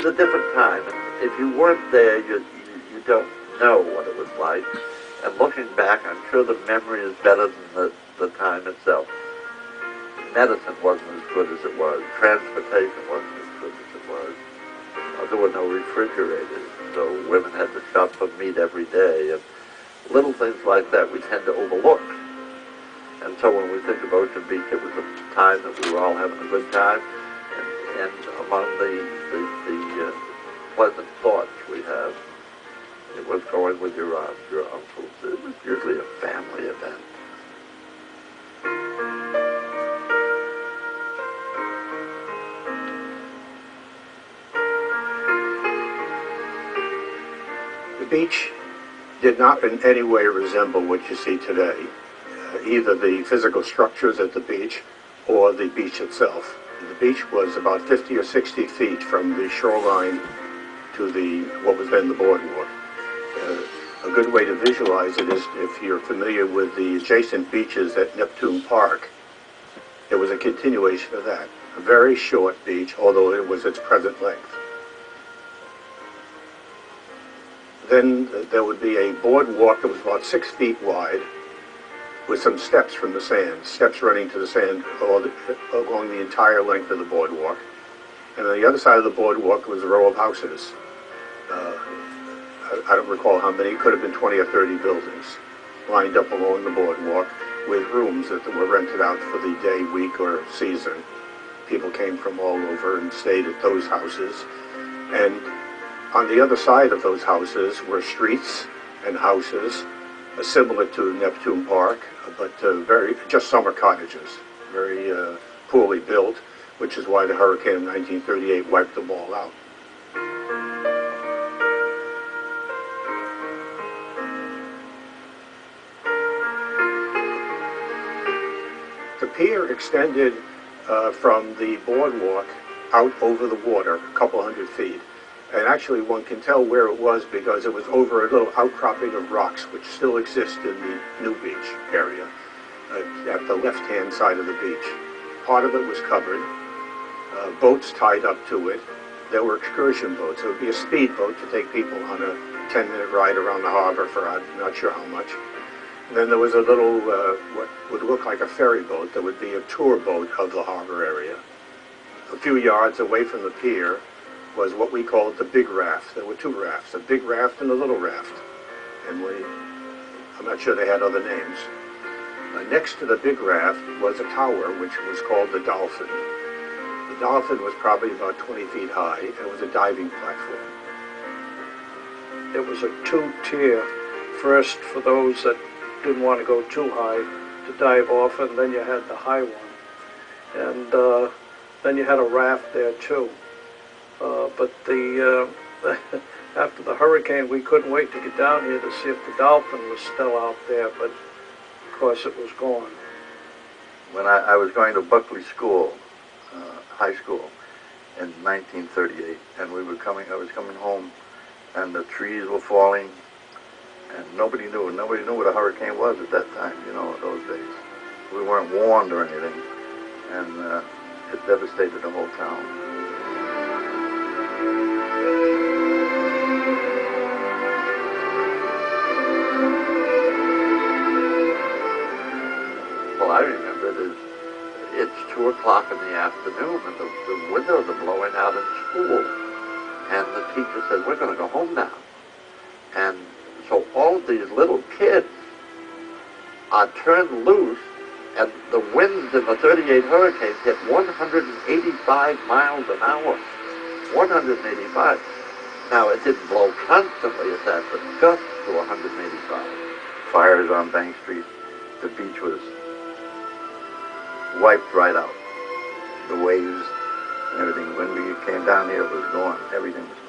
a different time. And if you weren't there, you don't know what it was like. And looking back, I'm sure the memory is better than the time itself. Medicine wasn't as good as it was. Transportation wasn't as good as it was. There were no refrigerators, so women had to shop for meat every day. And little things like that we tend to overlook. And so when we think of Ocean Beach, it was a time that we were all having a good time. And among the pleasant thoughts we have, it was going with your aunts, your uncles. It was usually a family event. The beach did not in any way resemble what you see today, either the physical structures at the beach or the beach itself. The beach was about 50 or 60 feet from the shoreline to what was then the boardwalk. A good way to visualize it is if you're familiar with the adjacent beaches at Neptune Park, it was a continuation of that. A very short beach, although it was its present length. Then there would be a boardwalk that was about 6 feet wide with some steps from the sand, steps running to the sand along the entire length of the boardwalk. And on the other side of the boardwalk was a row of houses. I don't recall how many, it could have been 20 or 30 buildings lined up along the boardwalk with rooms that were rented out for the day, week, or season. People came from all over and stayed at those houses. And on the other side of those houses were streets and houses similar to Neptune Park, but just summer cottages, very poorly built, which is why the hurricane of 1938 wiped them all out. The pier extended from the boardwalk out over the water a couple hundred feet. And actually one can tell where it was because it was over a little outcropping of rocks which still exist in the New Beach area at the left-hand side of the beach. Part of it was covered, boats tied up to it. There were excursion boats. It would be a speedboat to take people on a 10-minute ride around the harbor for I'm not sure how much. And then there was a little, what would look like a ferry boat that would be a tour boat of the harbor area. A few yards away from the pier was what we called the big raft. There were two rafts, a big raft and a little raft. And I'm not sure they had other names. Next to the big raft was a tower which was called the Dolphin. The Dolphin was probably about 20 feet high and it was a diving platform. It was a two-tier. First for those that didn't want to go too high to dive off, and then you had the high one. And then you had a raft there too. But after the hurricane, we couldn't wait to get down here to see if the Dolphin was still out there, but of course it was gone. When I was going to Buckley School, high school, in 1938, and I was coming home, and the trees were falling, and nobody knew what a hurricane was at that time, in those days. We weren't warned or anything, and it devastated the whole town. Well, I remember it's 2 o'clock in the afternoon and the windows are blowing out in school. And the teacher says, we're going to go home now. And so all of these little kids are turned loose, and the winds in the 38 hurricanes hit 185 miles an hour. 185. Now, it didn't blow constantly at that, but gusts to 185. Fires on Bank Street. The beach was wiped right out. The waves and everything. When we came down here, it was gone. Everything was gone.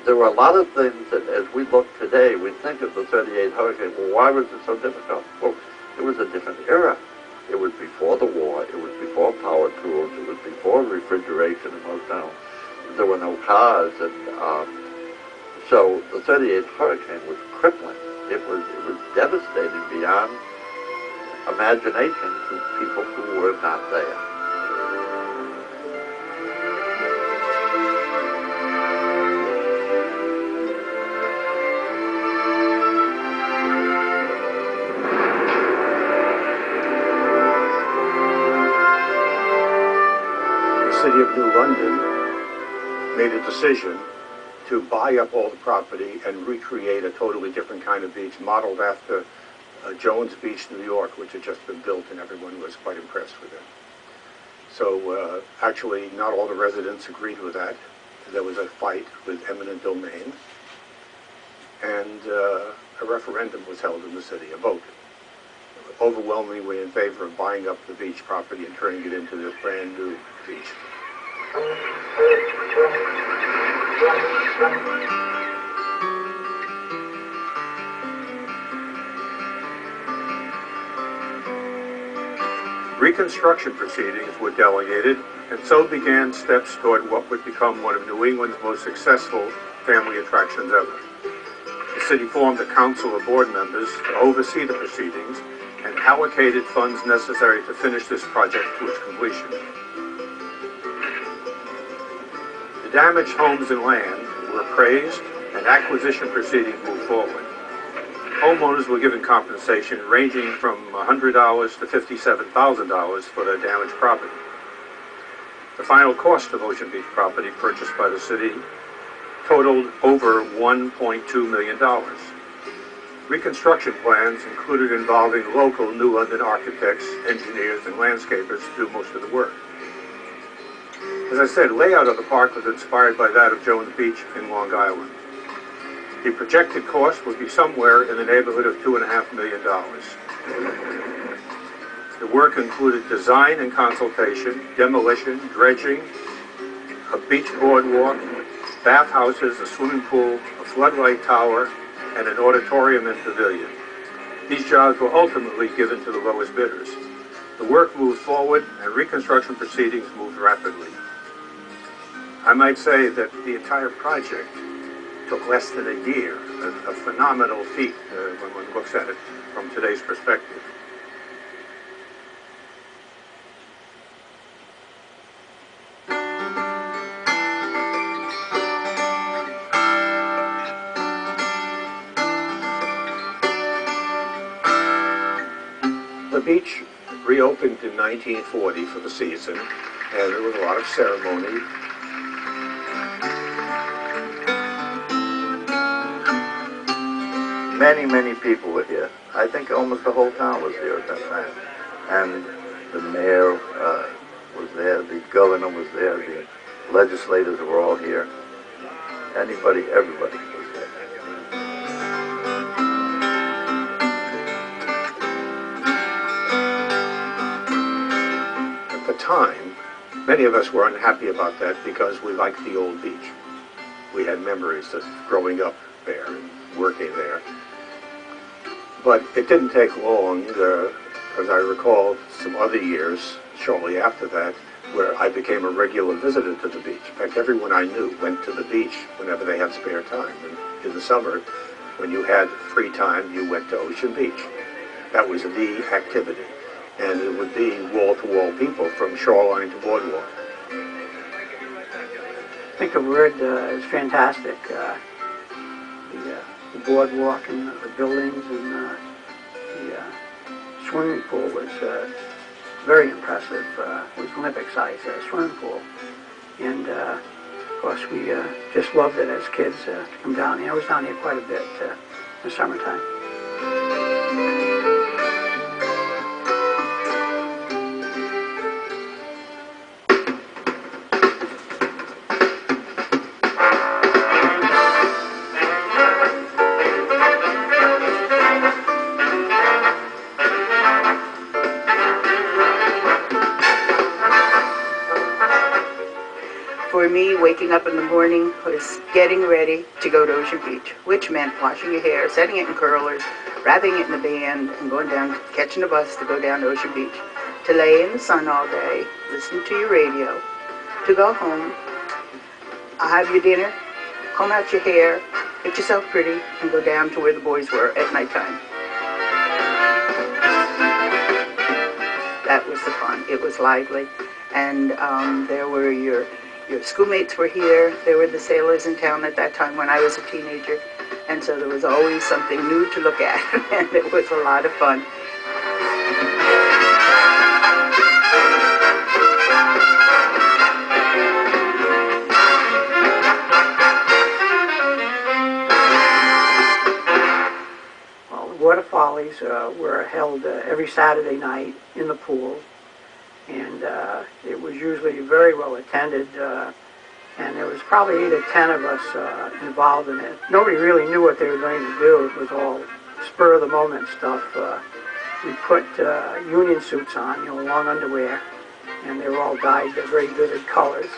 There were a lot of things that, as we look today, we think of the 38 hurricane. Well, why was it so difficult? Well, it was a different era. It was before the war. It was before power tools. It was before refrigeration in most towns. There were no cars, and so the 38th hurricane was crippling. It was devastating beyond imagination to people who were not there. The City of New London made a decision to buy up all the property and recreate a totally different kind of beach, modeled after Jones Beach, New York, which had just been built, and everyone was quite impressed with it. So actually, not all the residents agreed with that. There was a fight with eminent domain, and a referendum was held in the city, a vote, overwhelmingly in favor of buying up the beach property and turning it into this brand new beach. Reconstruction proceedings were delegated, and so began steps toward what would become one of New England's most successful family attractions ever. The city formed a council of board members to oversee the proceedings and allocated funds necessary to finish this project to its completion. The damaged homes and land were appraised, and acquisition proceedings moved forward. Homeowners were given compensation ranging from $100 to $57,000 for their damaged property. The final cost of Ocean Beach property purchased by the city totaled over $1.2 million. Reconstruction plans included involving local New London architects, engineers, and landscapers to do most of the work. As I said, layout of the park was inspired by that of Jones Beach in Long Island. The projected cost would be somewhere in the neighborhood of $2.5 million. The work included design and consultation, demolition, dredging, a beach boardwalk, bathhouses, a swimming pool, a floodlight tower, and an auditorium and pavilion. These jobs were ultimately given to the lowest bidders. The work moved forward, and reconstruction proceedings moved rapidly. I might say that the entire project took less than a year, a phenomenal feat when one looks at it from today's perspective. The beach reopened in 1940 for the season, and there was a lot of ceremony. Many, many people were here. I think almost the whole town was here at that time. And the mayor was there, the governor was there, the legislators were all here. Anybody, everybody was there. At the time, many of us were unhappy about that because we liked the old beach. We had memories of growing up there and working there. But it didn't take long, as I recall, some other years shortly after that, where I became a regular visitor to the beach. In fact, everyone I knew went to the beach whenever they had spare time. And in the summer, when you had free time, you went to Ocean Beach. That was the activity. And it would be wall-to-wall people from shoreline to boardwalk. I think the word is fantastic. The boardwalk and the buildings and the swimming pool was very impressive. It was an Olympic-sized swimming pool. And of course we just loved it as kids to come down here. I was down here quite a bit in the summertime. For me, waking up in the morning was getting ready to go to Ocean Beach, which meant washing your hair, setting it in curlers, wrapping it in the band, and going down, catching a bus to go down to Ocean Beach. to lay in the sun all day, listen to your radio, to go home, have your dinner, comb out your hair, get yourself pretty, and go down to where the boys were at nighttime. That was the fun. It was lively. And there were your schoolmates were here. There were the sailors in town at that time when I was a teenager. And so there was always something new to look at. And it was a lot of fun. Water follies were held every Saturday night in the pool, and it was usually very well attended, and there was probably 8 or 10 of us involved in it. Nobody really knew what they were going to do. It was all spur of the moment stuff. We put union suits on, long underwear, and they were all dyed very vivid colors,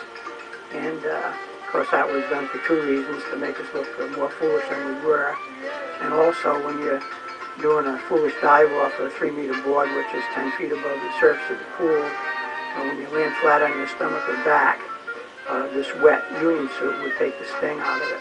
and of course that was done for 2 reasons: to make us look more foolish than we were, and also when you're doing a foolish dive off a 3-meter board, which is 10 feet above the surface of the pool, and when you land flat on your stomach or back, this wet union suit would take the sting out of it.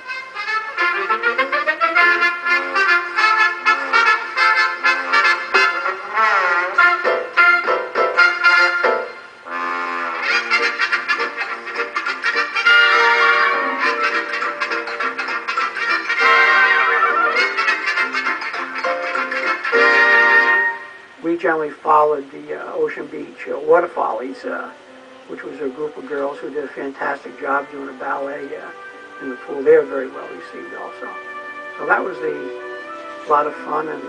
We generally followed the Ocean Beach Water Follies, which was a group of girls who did a fantastic job doing a ballet in the pool. They were very well received also. So that was a lot of fun, and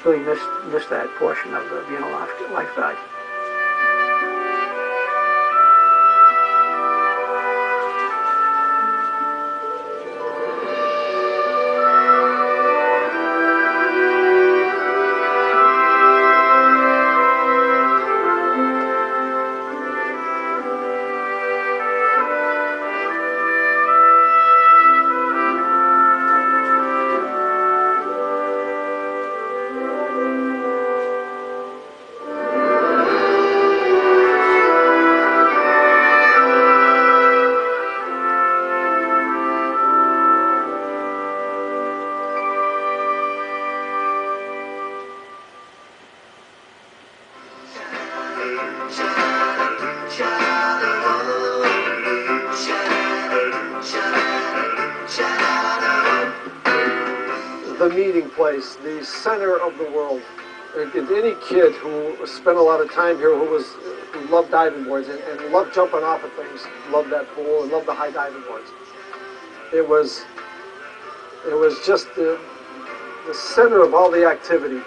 really missed that portion of being a lifeguard. The meeting place, the center of the world. Any kid who spent a lot of time here, who loved diving boards and loved jumping off of things, loved that pool and loved the high diving boards. It was just the center of all the activity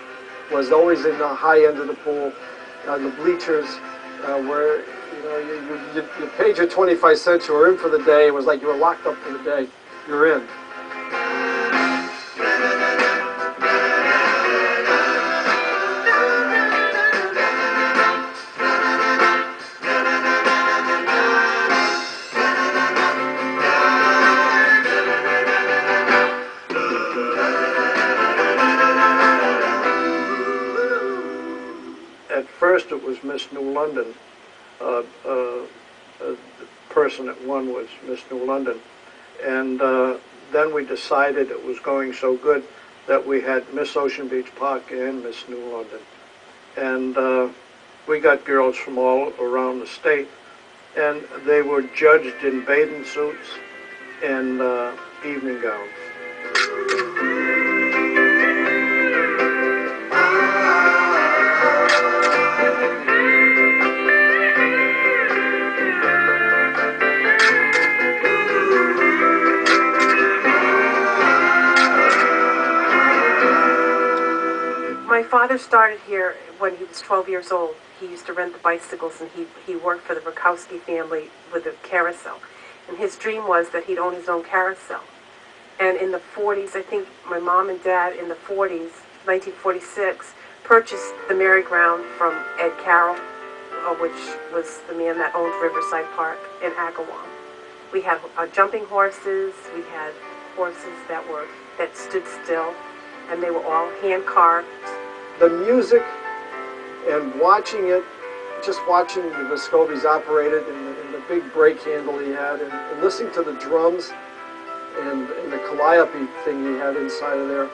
was always in the high end of the pool, the bleachers, where you paid your 25 cents, you were in for the day. It was like you were locked up for the day. You're in. At first it was Miss New London. The person that won was Miss New London. And then we decided it was going so good that we had Miss Ocean Beach Park and Miss New London. And we got girls from all around the state, and they were judged in bathing suits and evening gowns. My father started here when he was 12 years old. He used to rent the bicycles, and he worked for the Rakowski family with a carousel. And his dream was that he'd own his own carousel. And in the 40s, I think my mom and dad in the 40s, 1946, purchased the merry-go-round from Ed Carroll, which was the man that owned Riverside Park in Agawam. We had jumping horses, we had horses that stood still, and they were all hand-carved the music and watching it, just watching the Vescovi's operated and the big brake handle he had, and listening to the drums and the calliope thing he had inside of there,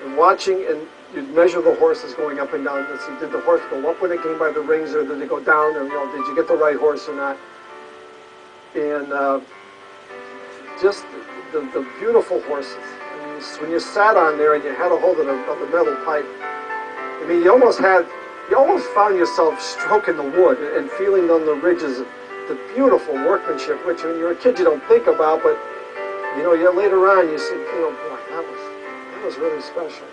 and watching, and you'd measure the horses going up and down. Let's see, did the horse go up when it came by the rings, or did it go down, or did you get the right horse or not? And just the beautiful horses. I mean, when you sat on there and you had a hold of the metal pipe, I mean, you almost found yourself stroking the wood and feeling on the ridges the beautiful workmanship, which when you're a kid you don't think about, but later on you see, boy, that was really special.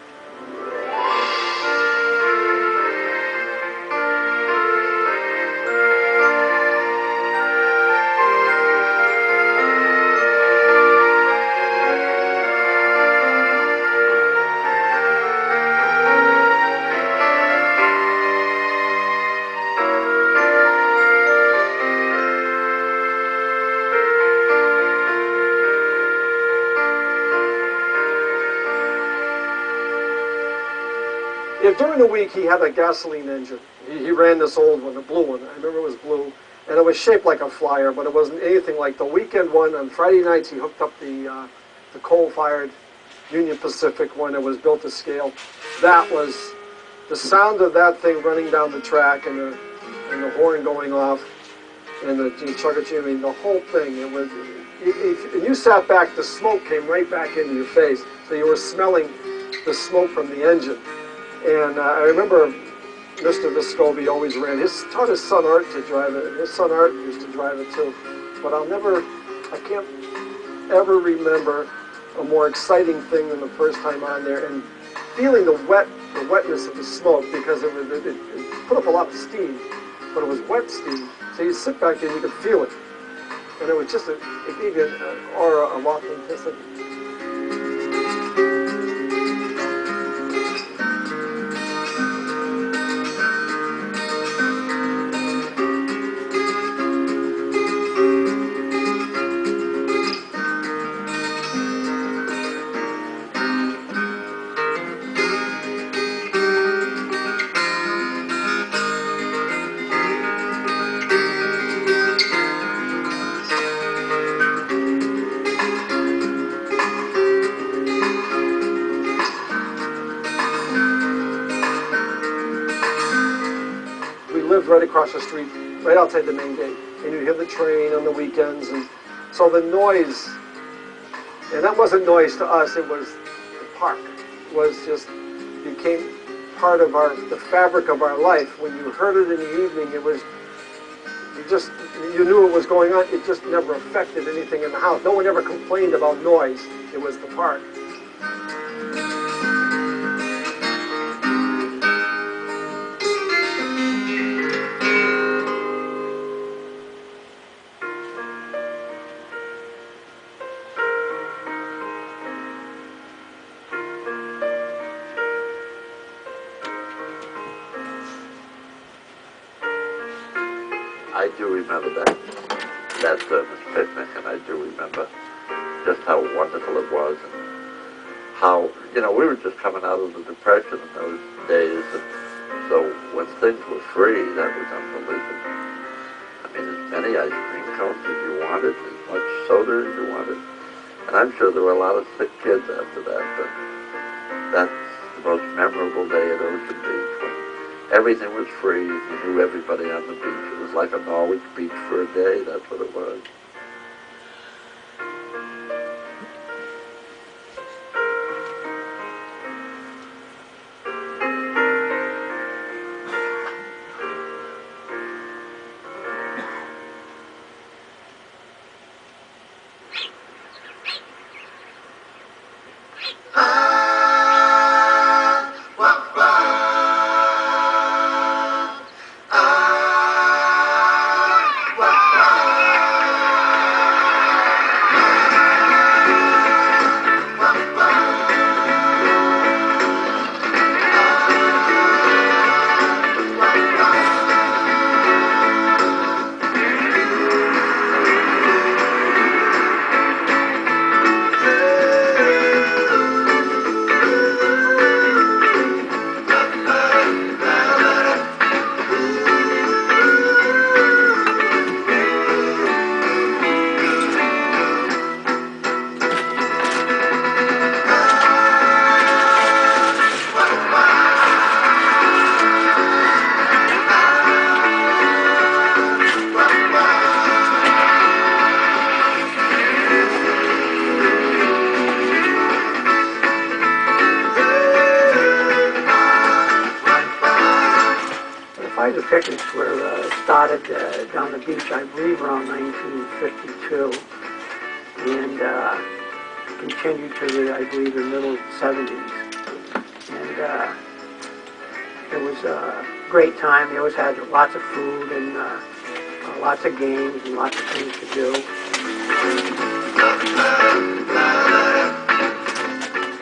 During the week, he had a gasoline engine. He ran this old one, the blue one. I remember it was blue, and it was shaped like a flyer, but it wasn't anything like the weekend one. On Friday nights, he hooked up the coal-fired Union Pacific one that was built to scale. That was the sound of that thing running down the track, and the horn going off, and the chugga-chugga. I mean, the whole thing. It was. And you sat back, the smoke came right back into your face, so you were smelling the smoke from the engine. And I remember Mr. Vescovi always taught his son Art to drive it, and his son Art used to drive it too. But I can't ever remember a more exciting thing than the first time on there, and feeling the wetness of the smoke, because it put up a lot of steam, but it was wet steam. So you sit back there and you could feel it. And it was just, it gave you an aura of authenticity. Right across the street, right outside the main gate, and you hear the train on the weekends, and so the noise, and that wasn't noise to us, it was the park, became part of the fabric of our life. When you heard it in the evening, you knew it was going on. It just never affected anything in the house. No one ever complained about noise. It was the park. I do remember that service picnic, and I do remember just how wonderful it was, and how, we were just coming out of the Depression in those days, and so when things were free, that was unbelievable. I mean, as many ice cream cones as you wanted, as much soda as you wanted, and I'm sure there were a lot of sick kids after that, but that's the most memorable day at Ocean Beach, when everything was free, and you knew everybody on the beach. It was like a Norwich beach for a day, that's what it was. Kaiser picnics were started down the beach, I believe, around 1952, and continued to the, I believe, the middle 70s. And it was a great time. They always had lots of food and lots of games and lots of things to do.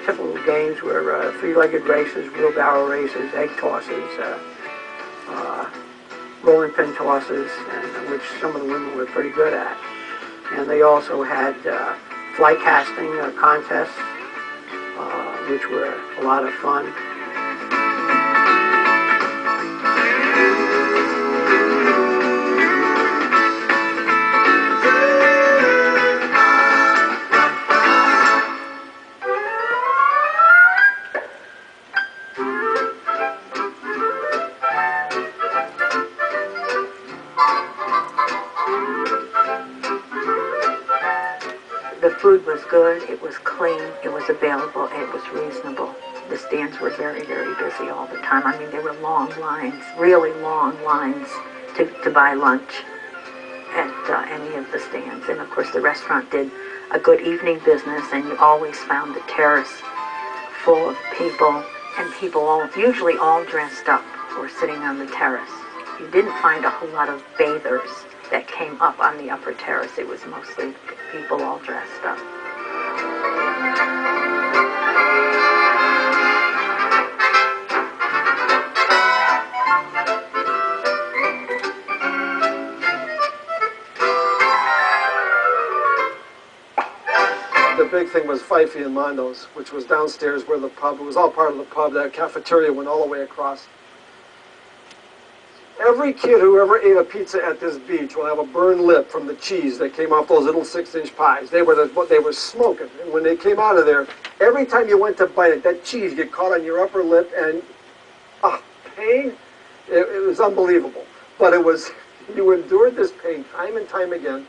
Typical games were three-legged races, wheelbarrow races, egg tosses, rolling pin tosses, and which some of the women were pretty good at. And they also had fly casting contests, which were a lot of fun. The food was good, it was clean, it was available, it was reasonable. The stands were very, very busy all the time. I mean, there were long lines, really long lines to buy lunch at any of the stands. And of course, the restaurant did a good evening business, and you always found the terrace full of people, and people usually all dressed up or sitting on the terrace. You didn't find a whole lot of bathers that came up on the upper terrace. It was mostly people all dressed up. The big thing was Fifey and Mondo's, which was downstairs where the pub, it was all part of the pub. That cafeteria went all the way across. Every kid who ever ate a pizza at this beach will have a burned lip from the cheese that came off those little 6-inch pies. They were smoking. And when they came out of there, every time you went to bite it, that cheese get caught on your upper lip, and pain. It was unbelievable. But it was, you endured this pain time and time again.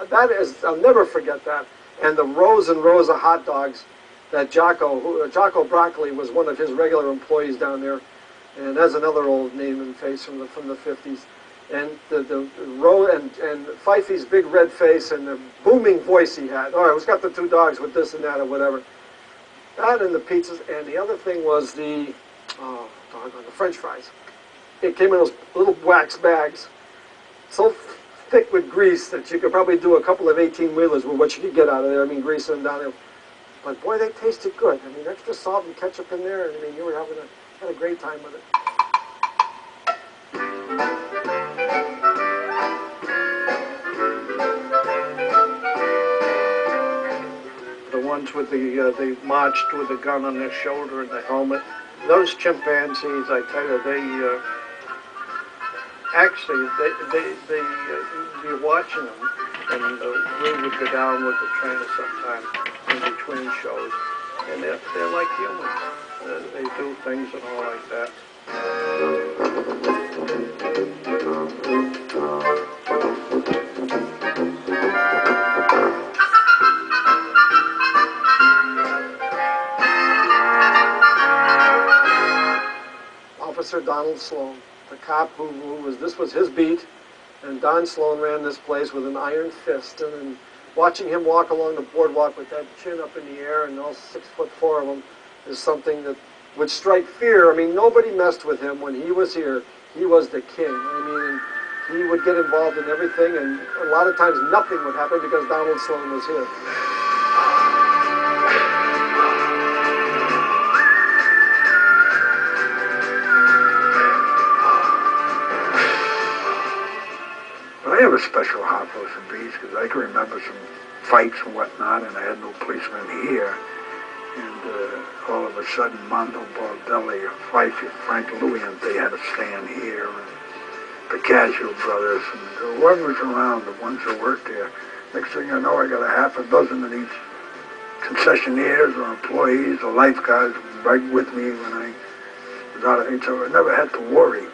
That is, I'll never forget that. And the rows and rows of hot dogs that Jocko Broccoli was one of his regular employees down there. And that's another old name and face from the 50s. And the row and Fifey's big red face and the booming voice he had. All right, who's got the two dogs with this and that or whatever. That and the pizzas. And the other thing was the French fries. It came in those little wax bags, so thick with grease that you could probably do a couple of 18-wheelers with what you could get out of there. I mean, grease them down there. But boy, they tasted good. I mean, extra salt and ketchup in there. I mean, you were had a great time with it. The ones with they marched with the gun on their shoulder and the helmet. Those chimpanzees, I tell you, you're watching them, and we would go down with the trainer sometimes in between shows, and they're like humans. They do things and all like that. Officer Donald Sloan, the cop this was his beat, and Don Sloan ran this place with an iron fist, and then watching him walk along the boardwalk with that chin up in the air and all 6'4" of them is something that would strike fear. I mean, nobody messed with him when he was here. He was the king. I mean, he would get involved in everything, and a lot of times nothing would happen because Donald Sloan was here. I have a special heart for some beach because I can remember some fights and whatnot, and I had no policemen here. And all of a sudden, Mondo Baldelli, Fifey, Frank Louie, and they had a stand here. And the Casio brothers, and whoever was around, the ones that worked there. Next thing I know, I got a half a dozen of these concessionaires or employees or lifeguards right with me when I was out of it, so I never had to worry.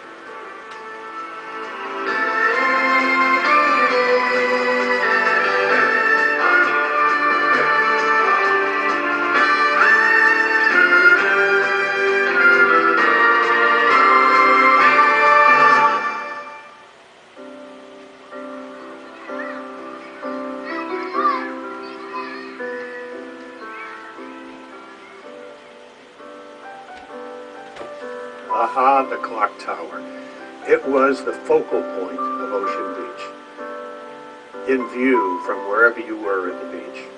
Aha, the clock tower. It was the focal point of Ocean Beach, in view from wherever you were at the beach.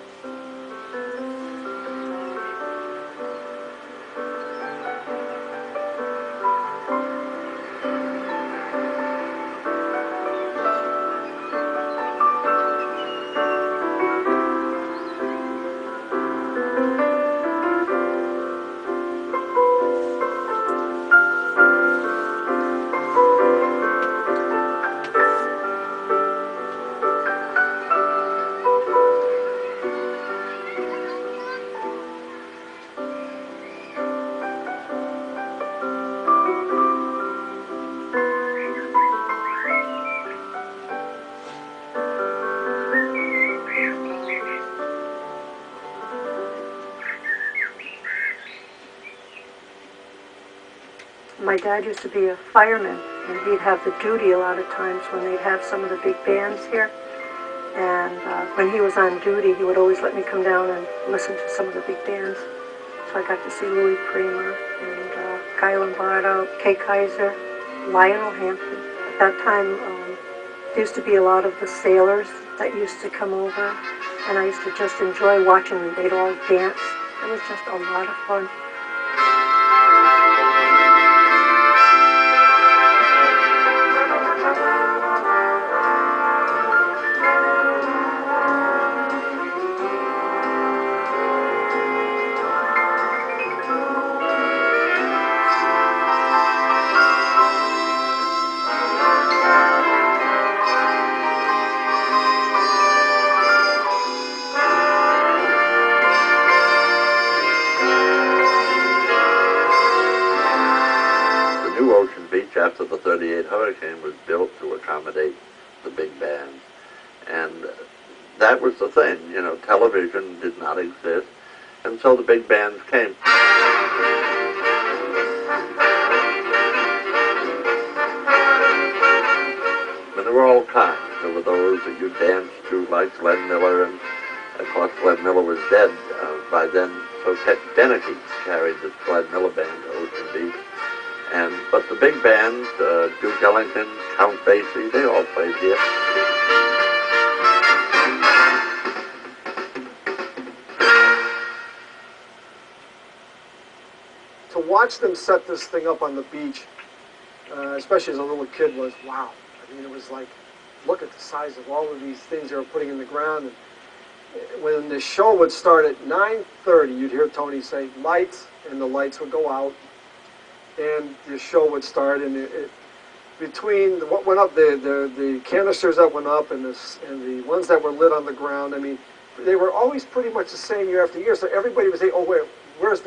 My dad used to be a fireman, and he'd have the duty a lot of times when they'd have some of the big bands here. And when he was on duty, he would always let me come down and listen to some of the big bands. So I got to see Louis Prima and Guy Lombardo, Kay Kaiser, Lionel Hampton. At that time, there used to be a lot of the sailors that used to come over, and I used to just enjoy watching them. They'd all dance. It was just a lot of fun. After the 38 hurricane was built to accommodate the big bands. And that was the thing, you know, television did not exist, and so the big bands came. And there were all kinds. There were those that you danced to, like Glenn Miller, and of course Glenn Miller was dead by then, so Ted Beneke carried the Glenn Miller band to Ocean Beach. But the big bands, Duke Ellington, Count Basie, they all played here. To watch them set this thing up on the beach, especially as a little kid, was wow. I mean, it was like, look at the size of all of these things they were putting in the ground. And when the show would start at 9:30, you'd hear Tony say, lights, and the lights would go out. And the show would start, and between what went up, the canisters that went up, and the ones that were lit on the ground, I mean, they were always pretty much the same year after year. So everybody would say, "Oh wait, where's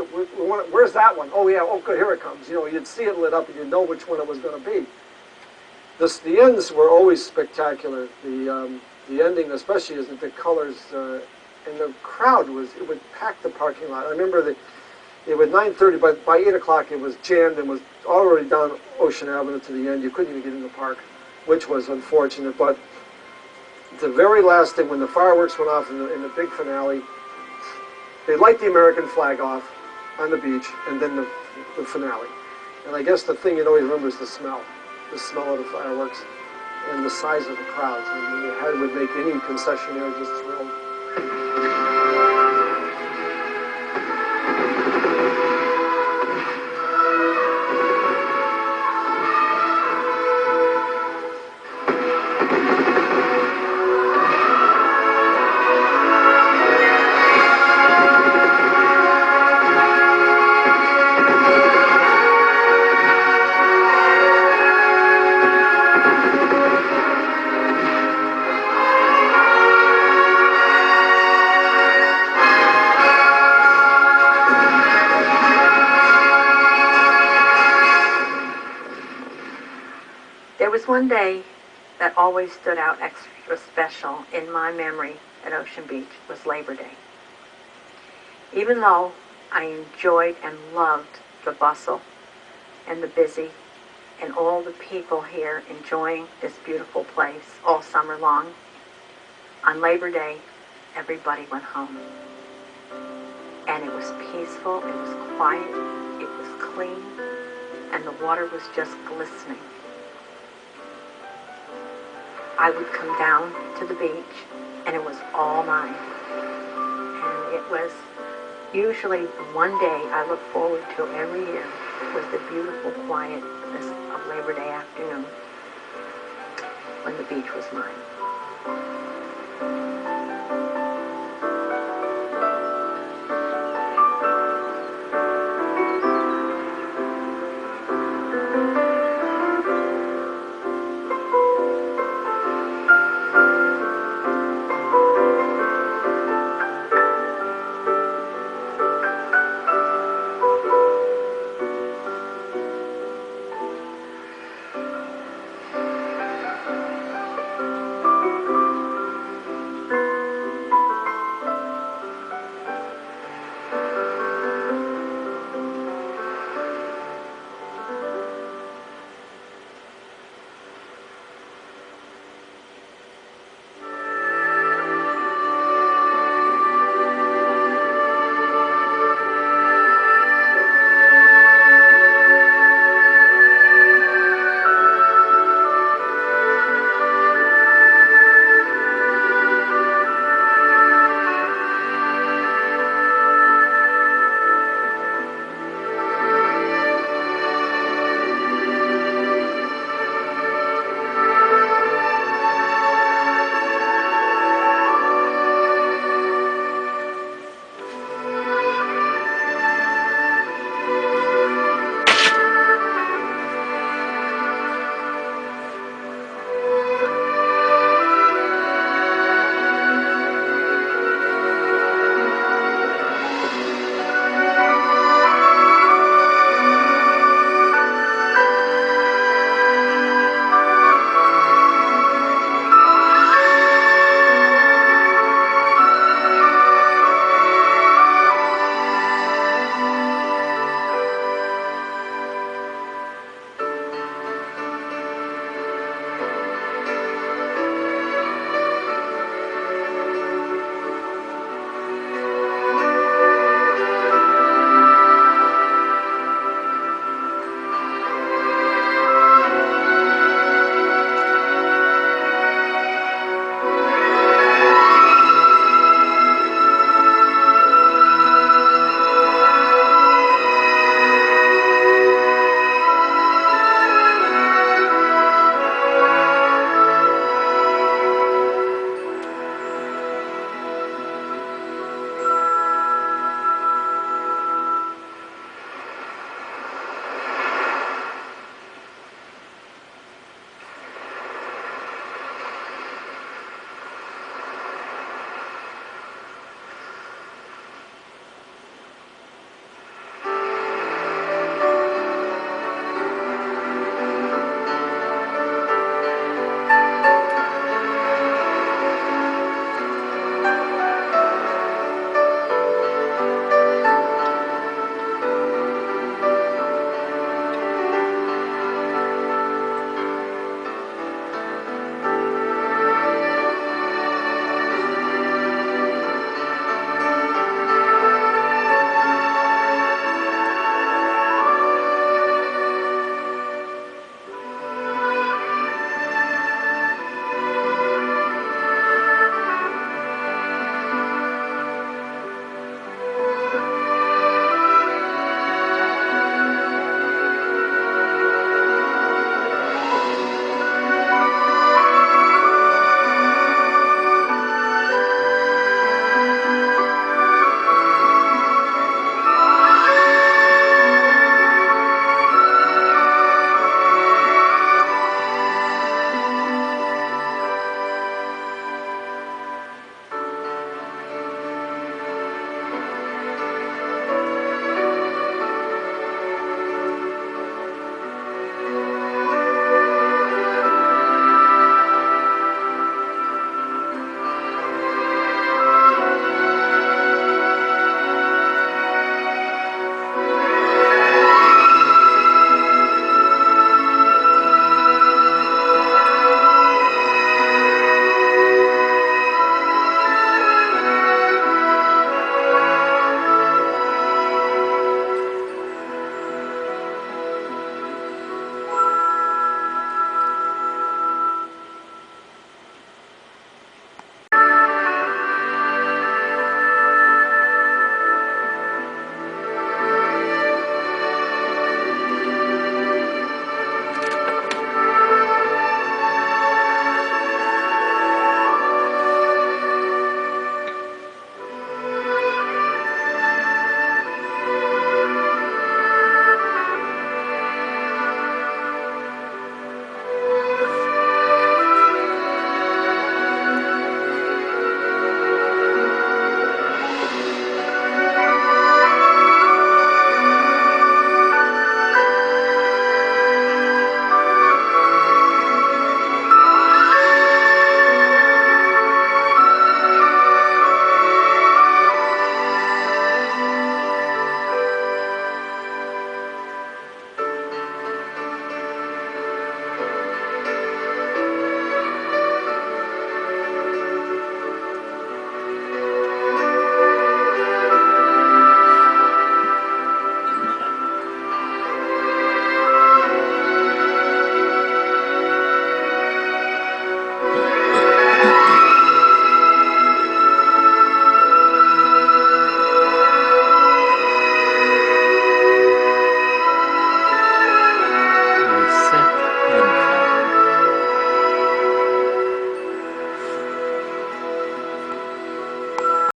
that one? Oh yeah, oh good, here it comes." You know, you'd see it lit up, and you'd know which one it was going to be. The ends were always spectacular. The ending, especially, is the colors, and the crowd it would pack the parking lot. I remember it was 9:30, but by 8 o'clock it was jammed and was already down Ocean Avenue to the end. You couldn't even get in the park, which was unfortunate. But the very last thing, when the fireworks went off in the big finale, they light the American flag off on the beach, and then the finale. And I guess the thing you'd always remember is the smell of the fireworks and the size of the crowds. I mean, it would make any concessionaire just thrilled. One day that always stood out extra special in my memory at Ocean Beach was Labor Day. Even though I enjoyed and loved the bustle and the busy and all the people here enjoying this beautiful place all summer long, on Labor Day, everybody went home. And it was peaceful, it was quiet, it was clean, and the water was just glistening. I would come down to the beach, and it was all mine. And it was usually one day I look forward to every year was the beautiful quietness of Labor Day afternoon when the beach was mine.